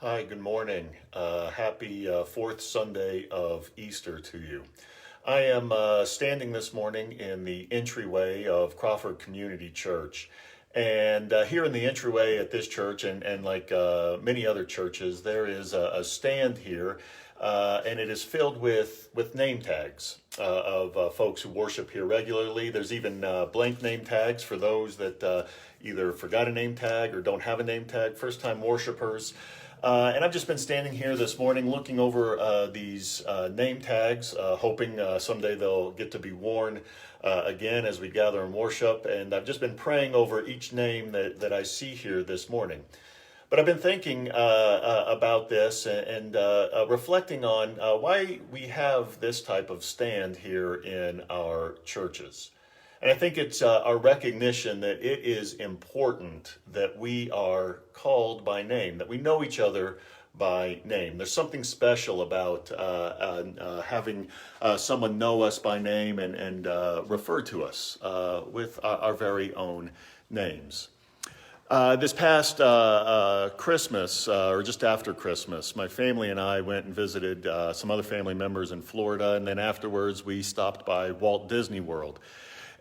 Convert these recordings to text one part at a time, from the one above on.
Hi, good morning. Happy fourth Sunday of Easter to you. I am standing this morning in the entryway of Crawford Community Church. And here in the entryway at this church, and like many other churches, there is a stand here, and it is filled with name tags of folks who worship here regularly. There's even blank name tags for those that either forgot a name tag or don't have a name tag, first time worshipers. And I've just been standing here this morning looking over these name tags, hoping someday they'll get to be worn again as we gather and worship. And I've just been praying over each name that I see here this morning. But I've been thinking about this and reflecting on why we have this type of stand here in our churches. And I think it's our recognition that it is important that we are called by name, that we know each other by name. There's something special about having someone know us by name and refer to us with our very own names. This past Christmas, or just after Christmas, my family and I went and visited some other family members in Florida, and then afterwards we stopped by Walt Disney World.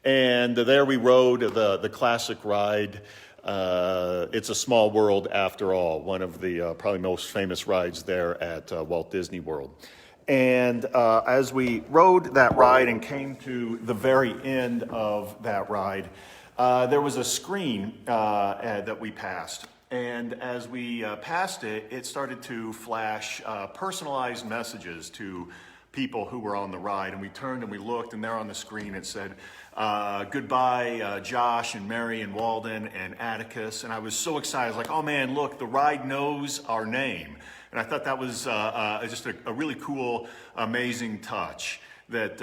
And there we rode the classic ride, It's a Small World After All, one of the probably most famous rides there at Walt Disney World. And as we rode that ride and came to the very end of that ride, there was a screen that we passed. And as we passed it, it started to flash personalized messages to people who were on the ride. And we turned and we looked, and there on the screen it said, goodbye, Josh and Mary and Walden and Atticus. And I was so excited. I was like, oh man, look, the ride knows our name. And I thought that was just a really cool, amazing touch that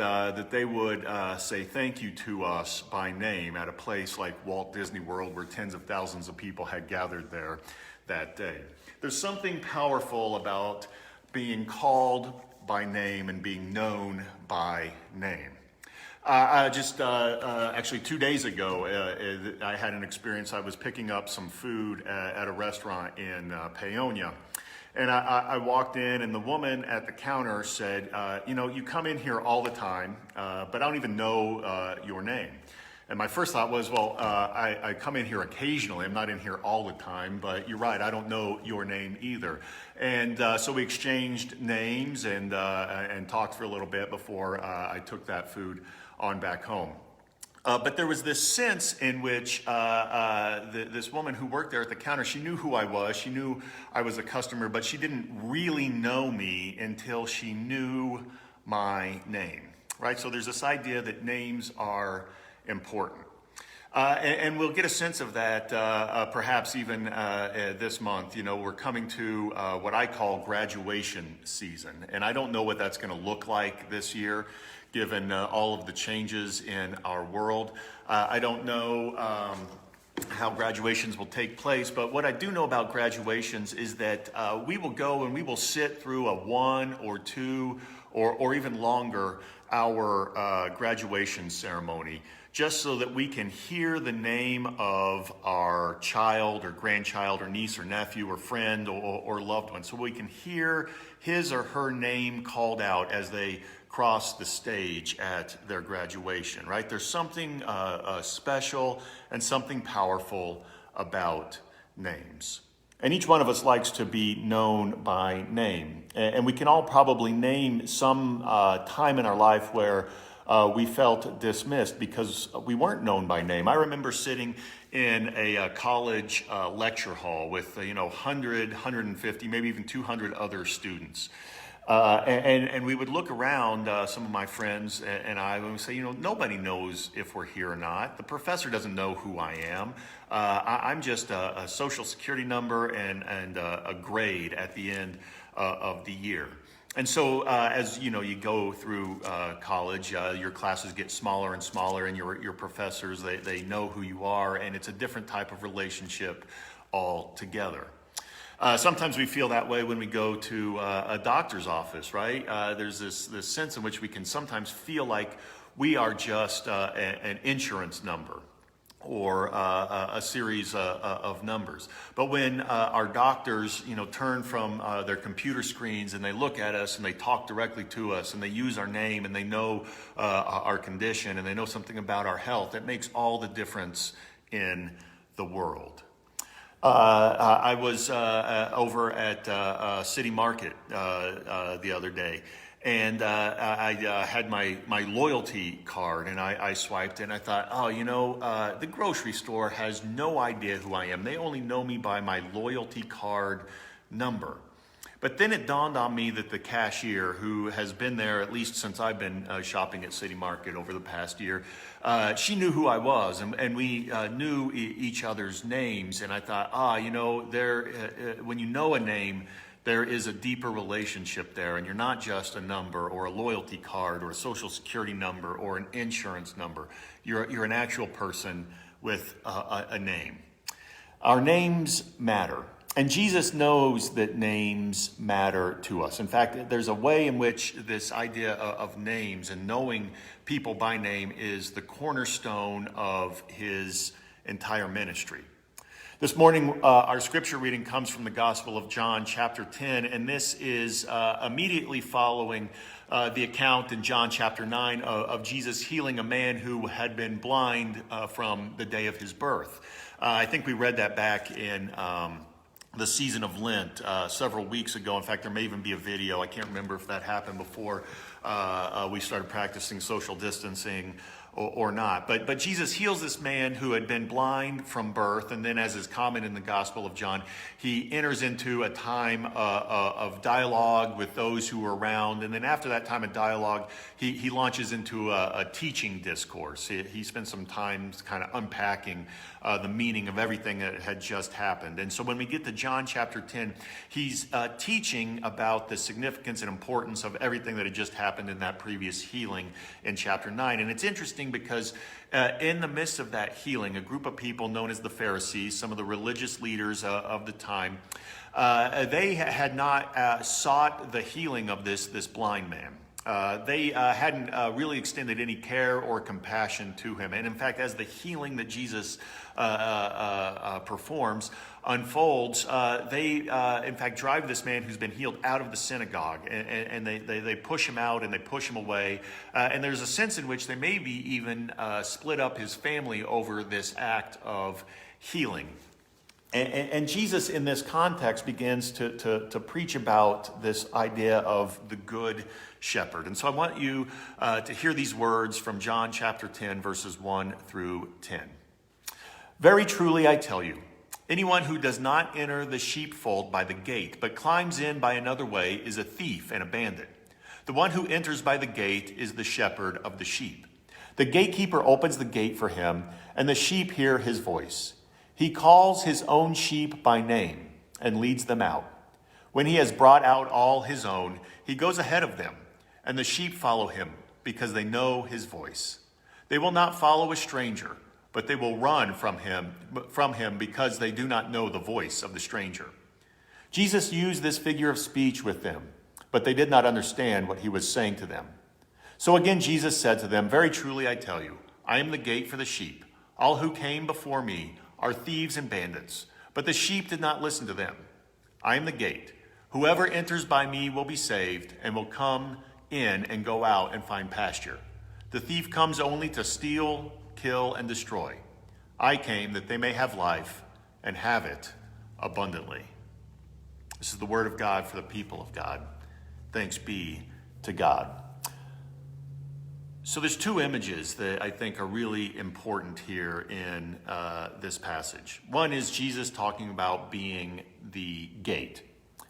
they would say thank you to us by name at a place like Walt Disney World, where tens of thousands of people had gathered there that day. There's something powerful about being called by name and being known by name. Actually 2 days ago, I had an experience. I was picking up some food at a restaurant in Paonia. And I walked in, and the woman at the counter said, you come in here all the time, but I don't even know your name. And my first thought was, I come in here occasionally. I'm not in here all the time, but you're right, I don't know your name either. And so we exchanged names and talked for a little bit before I took that food on back home. But there was this sense in which this woman who worked there at the counter, she knew who I was. She knew I was a customer, but she didn't really know me until she knew my name, right? So there's this idea that names are important. And we'll get a sense of that perhaps even this month. We're coming to what I call graduation season. And I don't know what that's going to look like this year, given all of the changes in our world. I don't know how graduations will take place, but what I do know about graduations is that we will go and we will sit through a 1 or 2 or even longer hour graduation ceremony, just so that we can hear the name of our child or grandchild or niece or nephew or friend or loved one. So we can hear his or her name called out as they cross the stage at their graduation, right? There's something special and something powerful about names. And each one of us likes to be known by name. And we can all probably name some time in our life where we felt dismissed because we weren't known by name. I remember sitting in a college lecture hall with 100, 150, maybe even 200 other students. And we would look around, some of my friends and I would say, nobody knows if we're here or not. The professor doesn't know who I am. I'm just a social security number and a grade at the end of the year. And so as you go through college, your classes get smaller and smaller, and your professors, they know who you are, and it's a different type of relationship altogether. Sometimes we feel that way when we go to a doctor's office, right? There's this sense in which we can sometimes feel like we are just an insurance number. or a series of numbers. But when our doctors, turn from their computer screens and they look at us and they talk directly to us and they use our name and they know our condition and they know something about our health, it makes all the difference in the world. I was over at City Market the other day. And I had my loyalty card, and I swiped, and I thought, the grocery store has no idea who I am. They only know me by my loyalty card number. But then it dawned on me that the cashier, who has been there at least since I've been shopping at City Market over the past year, she knew who I was, and we knew each other's names. And I thought, when you know a name, there is a deeper relationship there, and you're not just a number or a loyalty card or a social security number or an insurance number. You're an actual person with a name. Our names matter, and Jesus knows that names matter to us. In fact, there's a way in which this idea of names and knowing people by name is the cornerstone of his entire ministry. This morning, our scripture reading comes from the Gospel of John, chapter 10, and this is immediately following the account in John chapter 9 of Jesus healing a man who had been blind from the day of his birth. I think we read that back in the season of Lent several weeks ago. In fact, there may even be a video. I can't remember if that happened before we started practicing social distancing or not. But Jesus heals this man who had been blind from birth, and then, as is common in the Gospel of John, he enters into a time of dialogue with those who were around, and then after that time of dialogue, he launches into a teaching discourse. He spends some time kind of unpacking the meaning of everything that had just happened. And so when we get to John chapter 10, he's teaching about the significance and importance of everything that had just happened in that previous healing in chapter 9. And it's interesting because in the midst of that healing, a group of people known as the Pharisees, some of the religious leaders of the time, they had not sought the healing of this blind man. They hadn't really extended any care or compassion to him. And in fact, as the healing that Jesus performs unfolds, they in fact drive this man who's been healed out of the synagogue, and they push him out and they push him away. And there's a sense in which they maybe even split up his family over this act of healing. And Jesus, in this context, begins to preach about this idea of the good shepherd. And so I want you to hear these words from John chapter 10, verses 1 through 10. Very truly I tell you, anyone who does not enter the sheepfold by the gate, but climbs in by another way, is a thief and a bandit. The one who enters by the gate is the shepherd of the sheep. The gatekeeper opens the gate for him, and the sheep hear his voice. He calls his own sheep by name and leads them out. When he has brought out all his own, he goes ahead of them, and the sheep follow him because they know his voice. They will not follow a stranger, but they will run from him because they do not know the voice of the stranger. Jesus used this figure of speech with them, but they did not understand what he was saying to them. So again, Jesus said to them, very truly I tell you, I am the gate for the sheep. All who came before me are thieves and bandits, but the sheep did not listen to them. I am the gate. Whoever enters by me will be saved and will come in and go out and find pasture. The thief comes only to steal, kill, and destroy. I came that they may have life and have it abundantly. This is the word of God for the people of God. Thanks be to God. So there's two images that I think are really important here in this passage. One is Jesus talking about being the gate,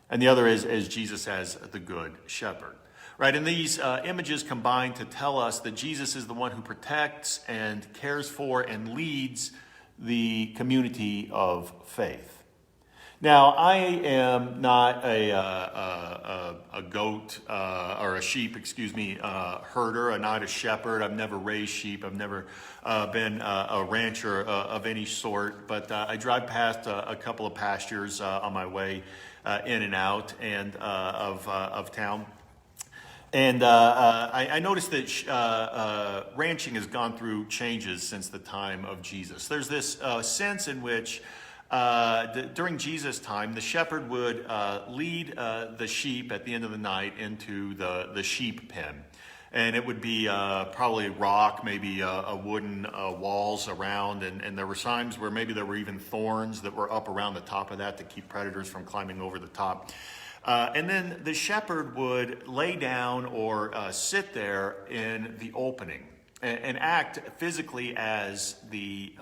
and the other is Jesus as the good shepherd. Right, and these images combine to tell us that Jesus is the one who protects and cares for and leads the community of faith. Now, I am not a goat or a sheep, herder. I'm not a shepherd. I've never raised sheep. I've never been a rancher of any sort. But I drive past a couple of pastures on my way in and out of town. And I noticed that ranching has gone through changes since the time of Jesus. There's this sense in which during Jesus' time, the shepherd would lead the sheep at the end of the night into the sheep pen. And it would be probably rock, maybe a wooden walls around. And there were times where maybe there were even thorns that were up around the top of that to keep predators from climbing over the top. And then the shepherd would lay down or sit there in the opening and act physically as the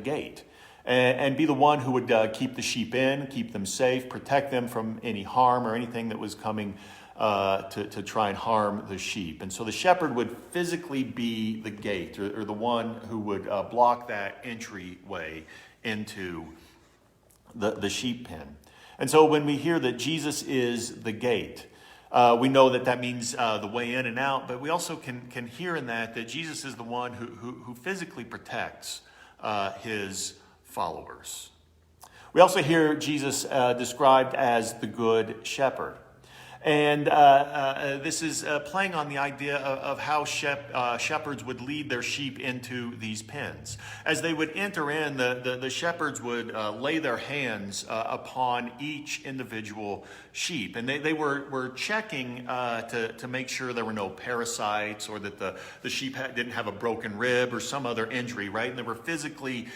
gate and be the one who would keep the sheep in, keep them safe, protect them from any harm or anything that was coming to try and harm the sheep. And so the shepherd would physically be the gate or the one who would block that entryway into the sheep pen. And so when we hear that Jesus is the gate, we know that that means the way in and out, but we also can hear in that Jesus is the one who physically protects his followers. We also hear Jesus described as the good shepherd. And this is playing on the idea of how shepherds would lead their sheep into these pens. As they would enter in, the shepherds would lay their hands upon each individual sheep. And they were checking to make sure there were no parasites or that the sheep didn't have a broken rib or some other injury, right? And they were physically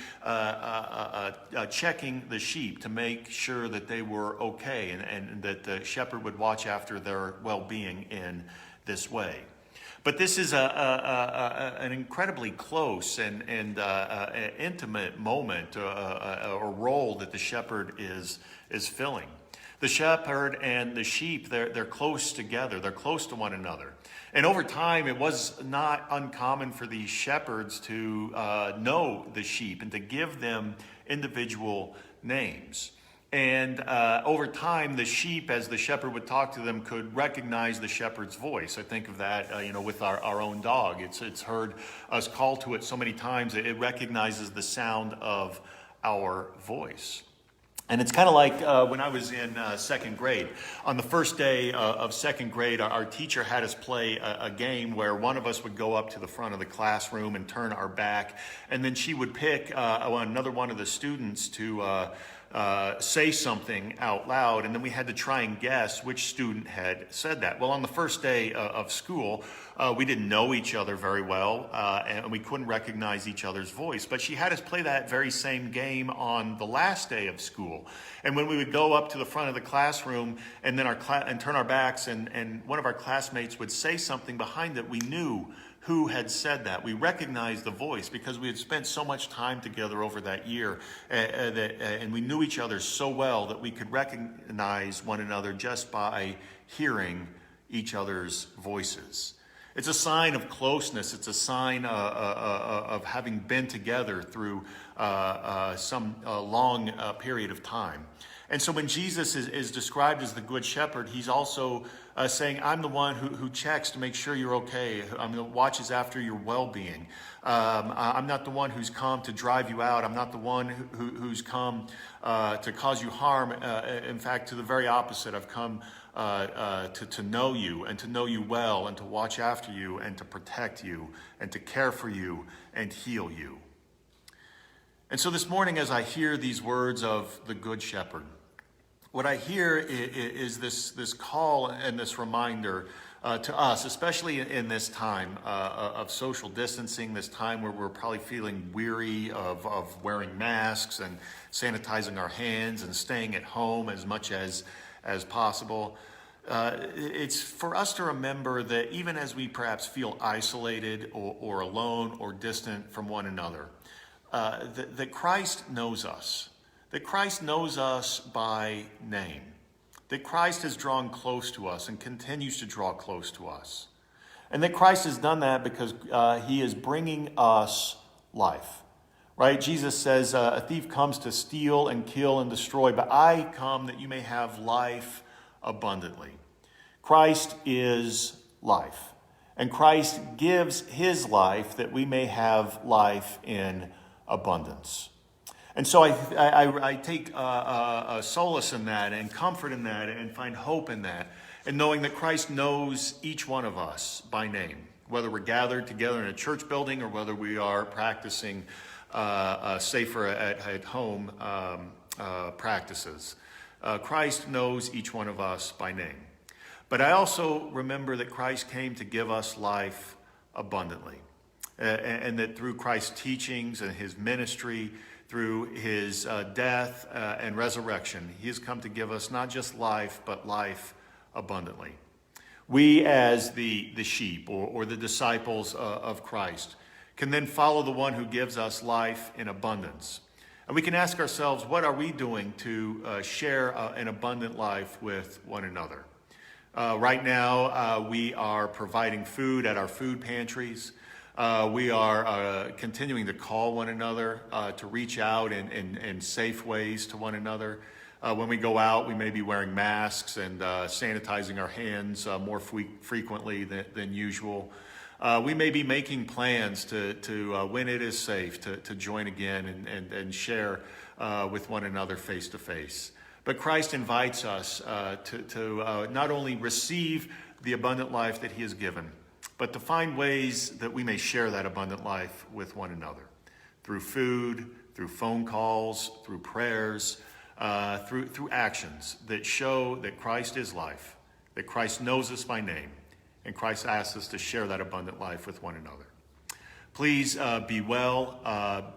checking the sheep to make sure that they were okay and that the shepherd would watch after their well-being in this way. But this is an incredibly close and intimate moment or role that the shepherd is filling. The shepherd and the sheep, they're close together. They're close to one another. And over time, it was not uncommon for these shepherds to know the sheep and to give them individual names. And over time, the sheep, as the shepherd would talk to them, could recognize the shepherd's voice. I think of that, with our own dog. It's heard us call to it so many times, it recognizes the sound of our voice. And it's kind of like when I was in second grade. On the first day of second grade, our teacher had us play a game where one of us would go up to the front of the classroom and turn our back. And then she would pick another one of the students to say something out loud, and then we had to try and guess which student had said that. Well, on the first day of school, we didn't know each other very well, and we couldn't recognize each other's voice. But she had us play that very same game on the last day of school. And when we would go up to the front of the classroom and then and turn our backs, and one of our classmates would say something behind it, we knew who had said that. We recognized the voice because we had spent so much time together over that year, and we knew each other so well that we could recognize one another just by hearing each other's voices. It's a sign of closeness. It's a sign of having been together through some long period of time. And so when Jesus is described as the good shepherd, he's also saying, I'm the one who checks to make sure you're okay. I'm the one who watches after your well-being. I'm not the one who's come to drive you out. I'm not the one who's come to cause you harm. In fact, to the very opposite, I've come to know you and to know you well and to watch after you and to protect you and to care for you and heal you. And so this morning, as I hear these words of the Good Shepherd, what I hear is this call and this reminder to us, especially in this time of social distancing, this time where we're probably feeling weary of wearing masks and sanitizing our hands and staying at home as much as possible. It's for us to remember that even as we perhaps feel isolated or alone or distant from one another, that Christ knows us. That Christ knows us by name. That Christ has drawn close to us and continues to draw close to us. And that Christ has done that because he is bringing us life. Right? Jesus says, a thief comes to steal and kill and destroy, but I come that you may have life abundantly. Christ is life. And Christ gives his life that we may have life in abundance. And so I take solace in that and comfort in that and find hope in that. and knowing that Christ knows each one of us by name, whether we're gathered together in a church building or whether we are practicing safer at home practices. Christ knows each one of us by name. But I also remember that Christ came to give us life abundantly, and that through Christ's teachings and his ministry, through his death and resurrection, he has come to give us not just life, but life abundantly. We, as the sheep or the disciples of Christ, can then follow the one who gives us life in abundance. And we can ask ourselves, what are we doing to share an abundant life with one another? Right now, we are providing food at our food pantries. We are continuing to call one another, to reach out in safe ways to one another. When we go out, we may be wearing masks and sanitizing our hands more frequently than usual. We may be making plans to when it is safe, to join again and share with one another face to face. But Christ invites us to not only receive the abundant life that he has given, but to find ways that we may share that abundant life with one another through food, through phone calls, through prayers, through actions that show that Christ is life, that Christ knows us by name, and Christ asks us to share that abundant life with one another. Please be well.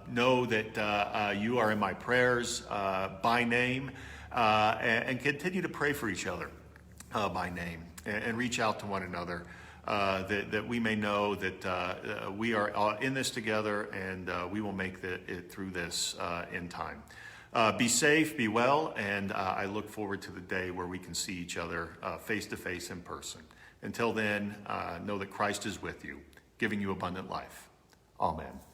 Know that you are in my prayers by name, and continue to pray for each other by name, and reach out to one another, that we may know that we are in this together, and we will make it through this in time. Be safe, be well, and I look forward to the day where we can see each other face to face in person. Until then, know that Christ is with you, giving you abundant life. Amen.